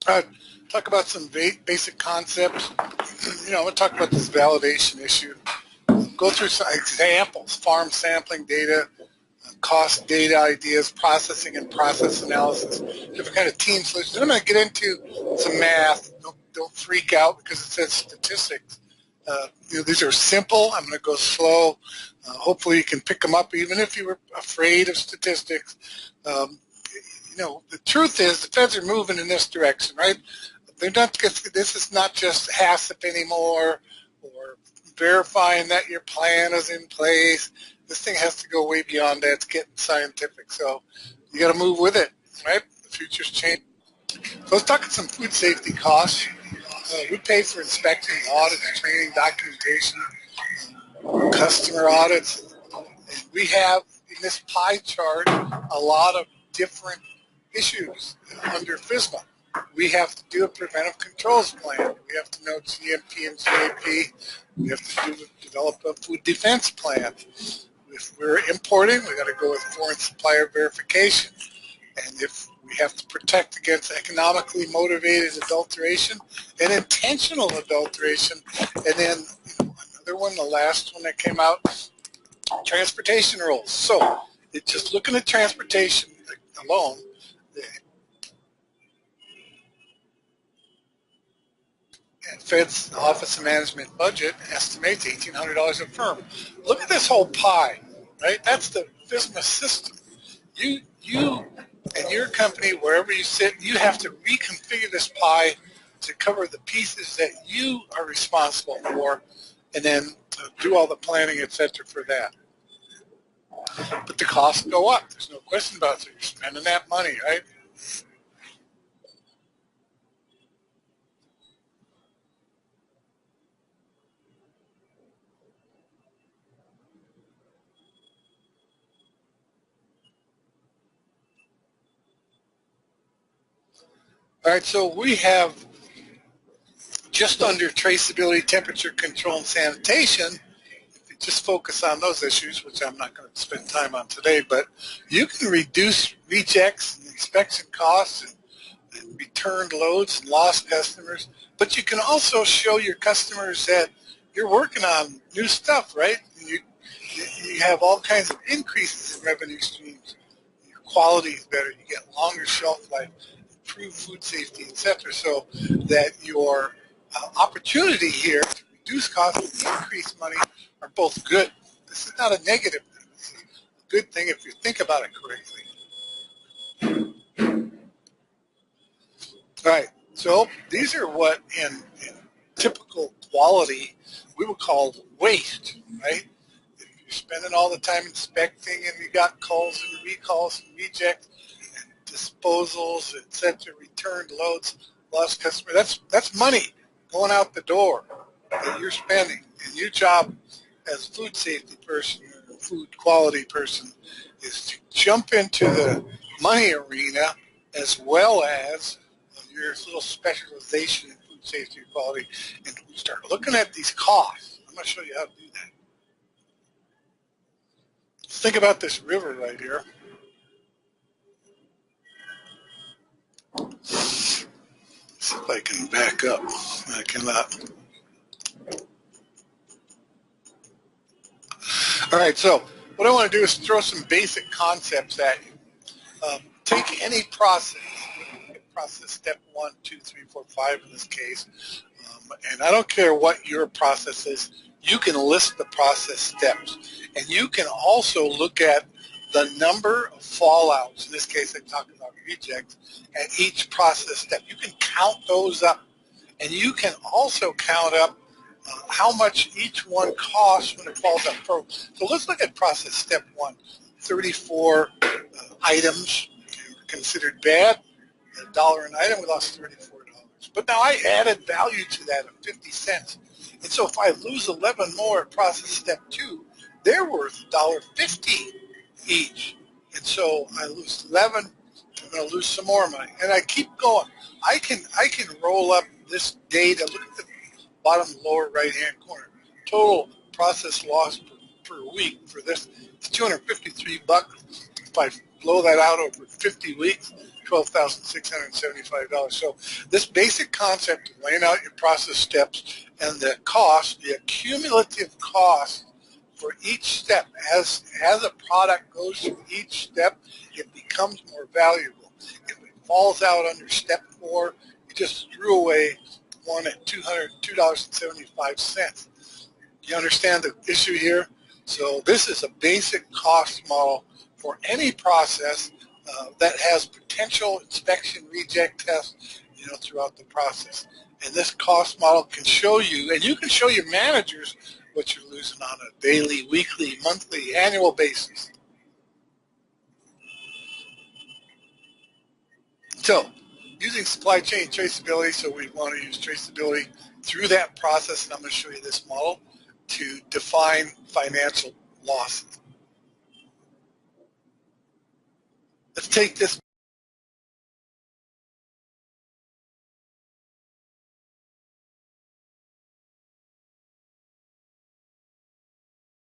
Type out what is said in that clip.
Uh, talk about some basic concepts. I'm going to talk about this validation issue. Go through some examples, farm sampling data, cost data ideas, processing and process analysis, different kind of team solutions. I'm going to get into some math. Don't freak out because it says statistics. These are simple. I'm going to go slow. Hopefully you can pick them up even if you were afraid of statistics. The truth is the feds are moving in this direction, right? They're not. This is not just HACCP anymore or verifying that your plan is in place. This thing has to go way beyond that. It's getting scientific. So you got to move with it, right? The future's changing. So let's talk about some food safety costs. We pay for inspection, audits, training, documentation, customer audits. And we have in this pie chart a lot of different issues under FSMA. We have to do a preventive controls plan. We have to know GMP and GAP. We have to develop a food defense plan. If we're importing, we got to go with foreign supplier verification. And if we have to protect against economically motivated adulteration and intentional adulteration, and then another one, the last one that came out, transportation rules. So it's just looking at transportation alone. And Fed's Office of Management budget estimates $1,800 a firm. Look at this whole pie, right? That's the FSMA system. You and your company, wherever you sit, you have to reconfigure this pie to cover the pieces that you are responsible for, and then do all the planning, etc. for that. But the costs go up. There's no question about it. So you're spending that money, right? All right, so we have just under traceability, temperature control, and sanitation. If you just focus on those issues, which I'm not going to spend time on today, but you can reduce rejects and inspection costs and returned loads and lost customers, but you can also show your customers that you're working on new stuff, right? You have all kinds of increases in revenue streams. Your quality is better. You get longer shelf life, improve food safety, etc. So that your opportunity here to reduce costs and increase money are both good. This is not a negative thing. This is a good thing if you think about it correctly. All right, so these are what in typical quality we would call waste, right? If you're spending all the time inspecting and you got calls and recalls and rejects and disposals, etc., returned loads, lost customer, that's money going out the door that you're spending. And your job as a food safety person or a food quality person is to jump into the money arena as well as your little specialization in food safety and quality, and start looking at these costs. I'm going to show you how to do that. Let's think about this river right here. Let's see if I can back up. I cannot. All right, so what I want to do is throw some basic concepts at you. Take any process. Process step 1, 2, 3, 4, 5 in this case, and I don't care what your process is. You can list the process steps, and you can also look at the number of fallouts. In this case, I'm talking about rejects at each process step. You can count those up, and you can also count up how much each one costs when it falls out. So let's look at process step 1. 34 items considered bad. $1 an item, we lost $34. But now I added value to that of 50 cents. And so if I lose 11 more at process step 2, they're worth $1.50 each. And so I lose 11, I'm going to lose some more money. And I keep going. I can roll up this data. Look at the bottom lower right-hand corner. Total process loss per week for this. It's $253 if I blow that out over 50 weeks, $12,675. So this basic concept of laying out your process steps and the cost, the accumulative cost for each step, as a product goes through each step, it becomes more valuable. If it falls out under step 4, you just threw away one at $202.75. You understand the issue here? So this is a basic cost model for any process that has potential inspection reject tests, throughout the process. And this cost model can show you, and you can show your managers what you're losing on a daily, weekly, monthly, annual basis. So, using supply chain traceability, so we want to use traceability through that process, and I'm going to show you this model to define financial losses. Let's take this